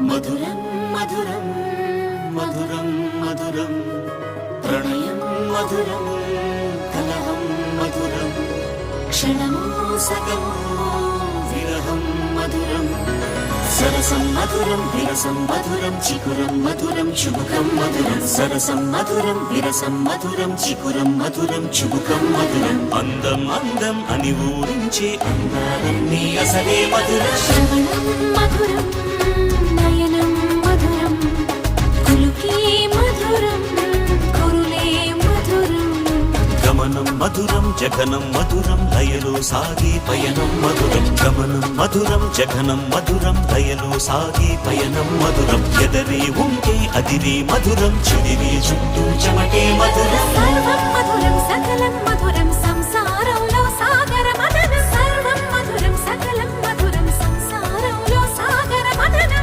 మధురం మధురం మధురం మధురం ప్రణయం మధురం కలహం మధురం క్షణమో సగమో విరహం మధురం సరసం మధురం విరసం మధురం చికురం మధురం చుబుకం మధురం సరసం మధురం విరసం మధురం చికురం మధురం చుబుకం మధురం అందం అందం అని ఊరించే అందాలన్నీ అసలే మధురం శ్రవణం మధురం నయనం మధురం కులుకే మధురం కురులే మధురం గమనం మధురం జగనం మధురం లయలో సాగే పయనం మధురం గమనం మధురం జగనం మధురం లయలో సాగే పయనం మధురం ఎదరే ఉంటే అదిరే మధురం చెదిరే చుట్టూ చెమటే మధురం సర్వం మధురం సకలం మధురం